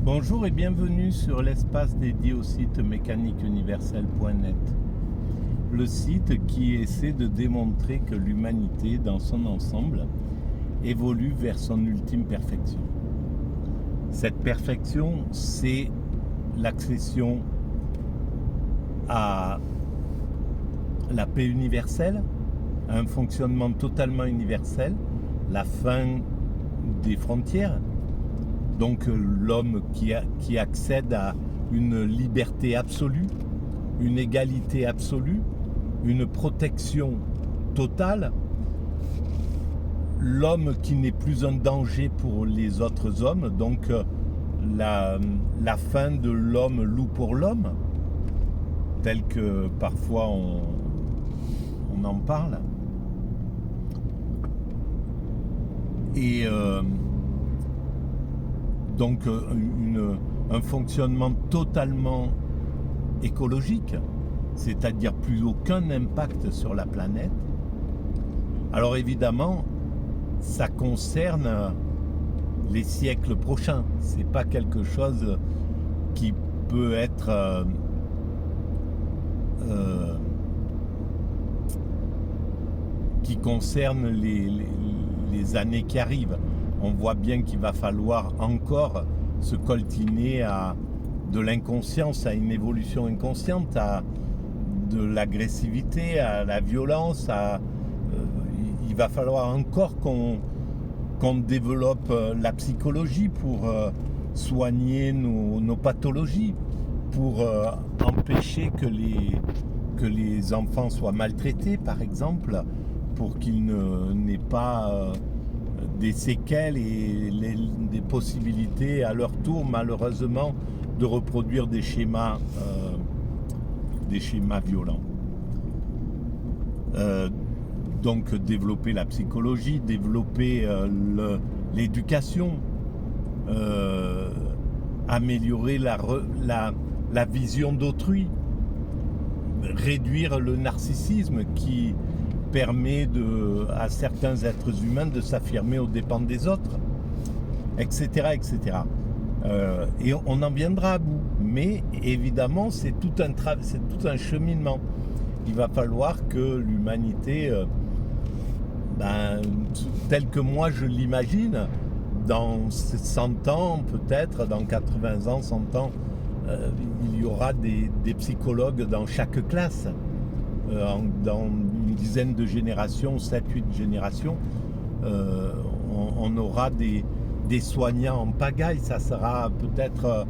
Bonjour et bienvenue sur l'espace dédié au site mécaniqueuniverselle.net. Le site qui essaie de démontrer que l'humanité dans son ensemble évolue vers son ultime perfection. Cette perfection, c'est l'accession à la paix universelle, à un fonctionnement totalement universel, la fin des frontières, donc l'homme qui accède à une liberté absolue, une égalité absolue, une protection totale, l'homme qui n'est plus un danger pour les autres hommes, donc la fin de l'homme loup pour l'homme, tel que parfois on en parle. Et donc un fonctionnement totalement écologique, c'est-à-dire plus aucun impact sur la planète. Alors évidemment, ça concerne les siècles prochains. C'est pas quelque chose qui peut être qui concerne les années qui arrivent. On voit bien qu'il va falloir encore se coltiner à de l'inconscience, à une évolution inconsciente, à de l'agressivité, à la violence. Il va falloir encore qu'on développe la psychologie pour soigner nos pathologies, pour empêcher que les enfants soient maltraités, par exemple, pour qu'ils n'aient pas des séquelles et des possibilités à leur tour, malheureusement, de reproduire des schémas violents. Donc développer la psychologie, développer l'éducation, améliorer la vision d'autrui, réduire le narcissisme qui permet à certains êtres humains de s'affirmer aux dépens des autres, etc. etc. Et on en viendra à bout. Mais évidemment, c'est tout un cheminement. Il va falloir que l'humanité, telle que moi je l'imagine, dans 100 ans, peut-être, dans 80 ans, 100 ans, il y aura des psychologues dans chaque classe. Dans une dizaine de générations, 7-8 générations, on aura des soignants en pagaille. Ça sera peut-être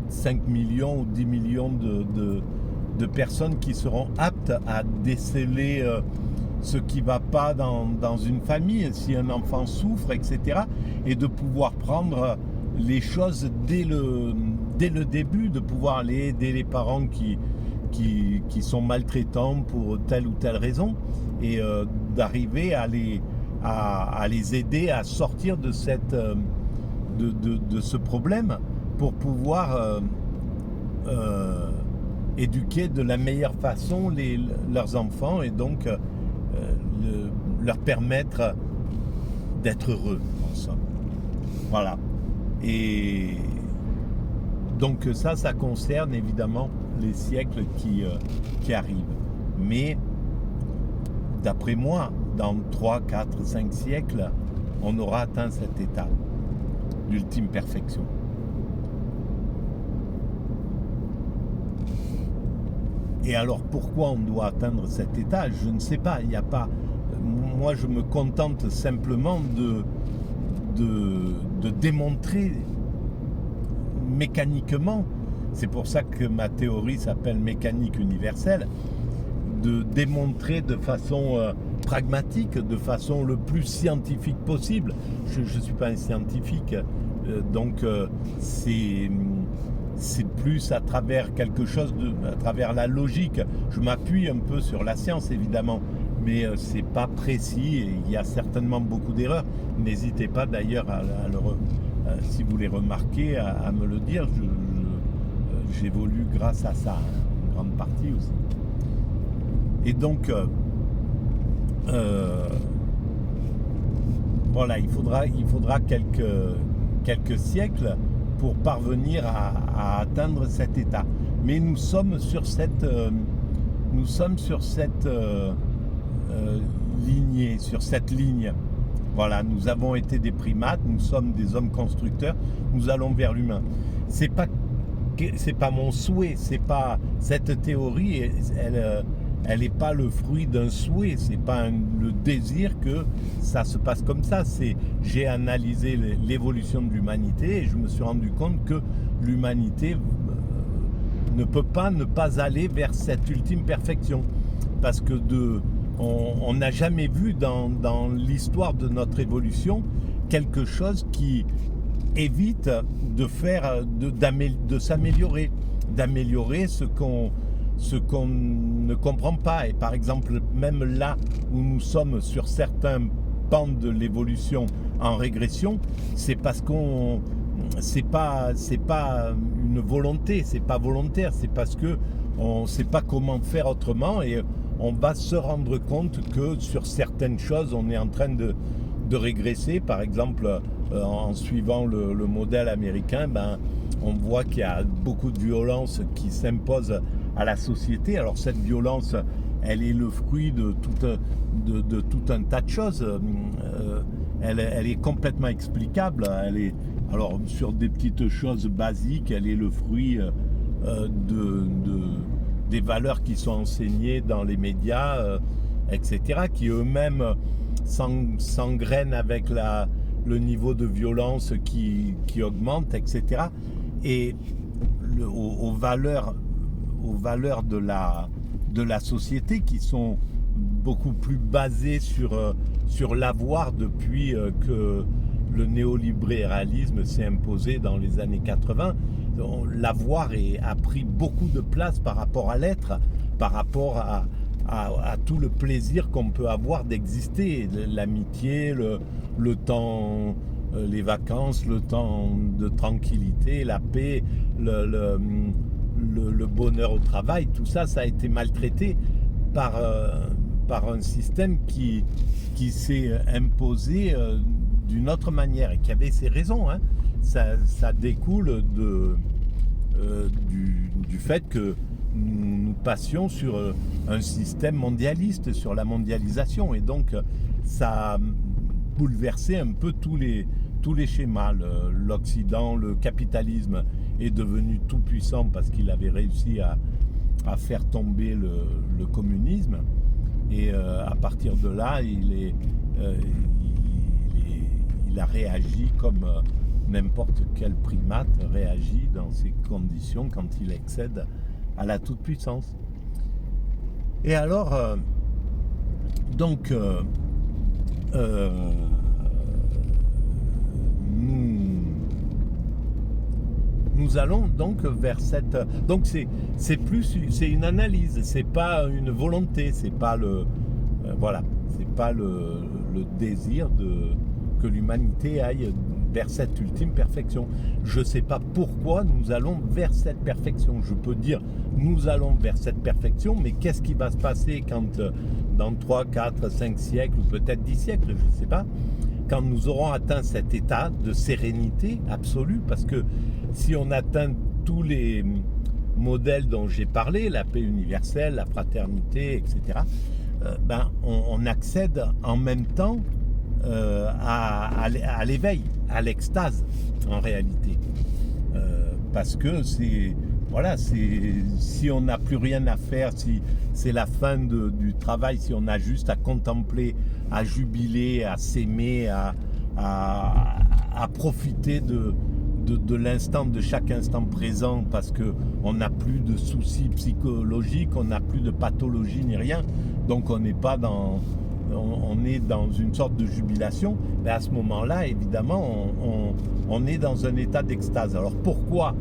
5 millions ou 10 millions de personnes qui seront aptes à déceler ce qui ne va pas dans une famille, si un enfant souffre, etc. Et de pouvoir prendre les choses dès le début, de pouvoir aider les parents qui sont maltraitants pour telle ou telle raison, et d'arriver à les aider à sortir de ce problème pour pouvoir éduquer de la meilleure façon leurs enfants, et donc leur permettre d'être heureux, en somme. Voilà. Et donc ça concerne évidemment les siècles qui arrivent. Mais d'après moi, dans 3, 4, 5 siècles, on aura atteint cet état d'ultime perfection. Et alors pourquoi on doit atteindre cet état? Je ne sais pas. Il n'y a pas. Moi, je me contente simplement de démontrer mécaniquement. C'est pour ça que ma théorie s'appelle mécanique universelle, de démontrer de façon pragmatique, de façon le plus scientifique possible. Je ne suis pas un scientifique, donc c'est plus à travers quelque chose, à travers la logique. Je m'appuie un peu sur la science, évidemment, mais c'est pas précis et il y a certainement beaucoup d'erreurs. N'hésitez pas d'ailleurs si vous les remarquez, à me le dire. J'évolue grâce à ça, une grande partie aussi. Et donc, voilà, il faudra quelques siècles pour parvenir à atteindre cet état. Mais nous sommes sur cette lignée, sur cette ligne. Voilà, nous avons été des primates, nous sommes des hommes constructeurs, nous allons vers l'humain. C'est pas mon souhait, c'est pas cette théorie, elle n'est pas le fruit d'un souhait, c'est pas le désir que ça se passe comme ça. J'ai analysé l'évolution de l'humanité et je me suis rendu compte que l'humanité ne peut pas ne pas aller vers cette ultime perfection, parce que on n'a jamais vu dans l'histoire de notre évolution quelque chose qui évite de s'améliorer, d'améliorer ce qu'on ne comprend pas. Et par exemple, même là où nous sommes sur certains pans de l'évolution en régression, c'est parce c'est pas une volonté, c'est pas volontaire, c'est parce que on sait pas comment faire autrement et on va se rendre compte que sur certaines choses, on est en train de régresser. Par exemple, en suivant le modèle américain, on voit qu'il y a beaucoup de violence qui s'impose à la société. Alors cette violence, elle est le fruit de tout un tas de choses. Elle est complètement explicable. Alors sur des petites choses basiques, elle est le fruit des valeurs qui sont enseignées dans les médias, etc., qui eux-mêmes s'engrainent avec le niveau de violence qui augmente, etc. Et aux valeurs de la société qui sont beaucoup plus basées sur l'avoir depuis que le néolibéralisme s'est imposé dans les années 80. L'avoir a pris beaucoup de place par rapport à l'être, par rapport à tout le plaisir qu'on peut avoir d'exister, l'amitié, le temps, les vacances, le temps de tranquillité, la paix, le bonheur au travail. Tout ça, ça a été maltraité par un système qui s'est imposé d'une autre manière et qui avait ses raisons, hein. Ça découle du fait que nous passions sur un système mondialiste, sur la mondialisation, et donc ça a bouleversé un peu tous les schémas. L'Occident, le capitalisme est devenu tout puissant parce qu'il avait réussi à faire tomber le communisme, et à partir de là il a réagi comme n'importe quel primate réagit dans ces conditions quand il accède à la toute-puissance. Et alors, nous allons donc vers cette... Donc c'est une analyse, c'est pas une volonté, c'est pas c'est pas le désir que l'humanité aille vers cette ultime perfection. Je ne sais pas pourquoi nous allons vers cette perfection. Je peux dire nous allons vers cette perfection, mais qu'est-ce qui va se passer quand dans 3, 4, 5 siècles, ou peut-être 10 siècles, je ne sais pas, quand nous aurons atteint cet état de sérénité absolue, parce que si on atteint tous les modèles dont j'ai parlé, la paix universelle, la fraternité, etc., on accède en même temps à l'éveil, à l'extase en réalité, parce que si on n'a plus rien à faire, si c'est la fin du travail, si on a juste à contempler, à jubiler, à s'aimer, à profiter de l'instant, de chaque instant présent, parce qu'on n'a plus de soucis psychologiques, on n'a plus de pathologie ni rien, donc on est dans une sorte de jubilation. Mais à ce moment-là, évidemment, on est dans un état d'extase. Alors pourquoi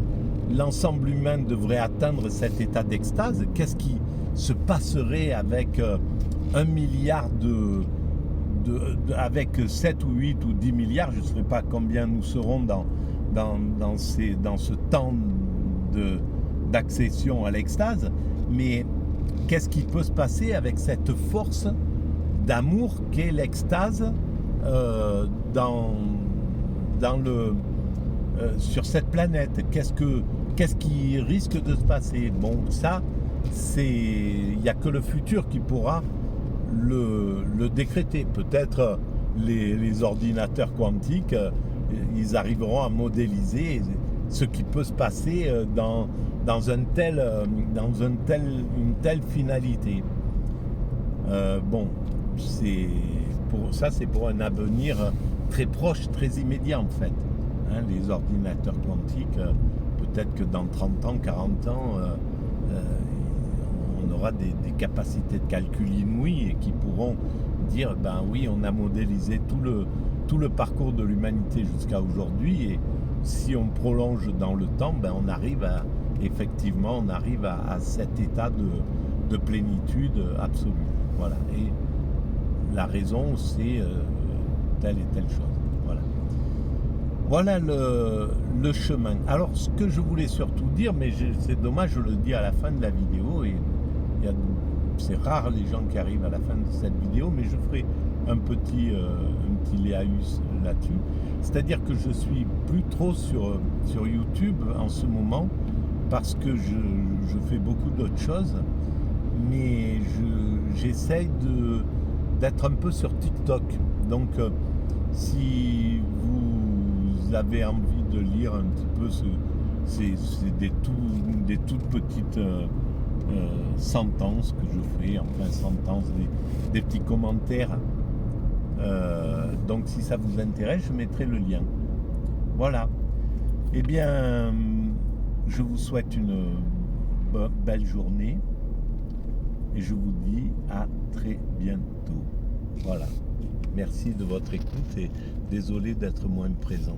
l'ensemble humain devrait atteindre cet état d'extase? Qu'est-ce qui se passerait avec 1 milliard avec 7 ou 8 ou 10 milliards, je ne sais pas combien nous serons dans ce temps d'accession à l'extase, mais qu'est-ce qui peut se passer avec cette force d'amour qu'est l'extase dans sur cette planète. Qu'est-ce qui risque de se passer? Bon, ça, il n'y a que le futur qui pourra le décréter. Peut-être les ordinateurs quantiques, ils arriveront à modéliser ce qui peut se passer dans une telle finalité. Bon, c'est pour un avenir très proche, très immédiat en fait. Hein, les ordinateurs quantiques, peut-être que dans 30 ans, 40 ans, on aura des capacités de calcul inouïes et qui pourront dire, ben oui, on a modélisé tout le parcours de l'humanité jusqu'à aujourd'hui, et si on prolonge dans le temps, ben on arrive à cet état de plénitude absolue. Voilà. Et la raison, c'est telle et telle chose. Voilà le chemin. Alors, ce que je voulais surtout dire, mais c'est dommage, je le dis à la fin de la vidéo, et c'est rare les gens qui arrivent à la fin de cette vidéo, mais je ferai un petit léaus là-dessus. C'est-à-dire que je suis plus trop sur YouTube en ce moment, parce que je fais beaucoup d'autres choses, mais j'essaye d'être un peu sur TikTok. Donc, si vous avez envie de lire un petit peu, c'est des toutes petites sentences que je fais, enfin sentences, des petits commentaires. Donc si ça vous intéresse, je mettrai le lien. Voilà. Eh bien, je vous souhaite une belle journée et je vous dis à très bientôt. Voilà. Merci de votre écoute et désolé d'être moins présent.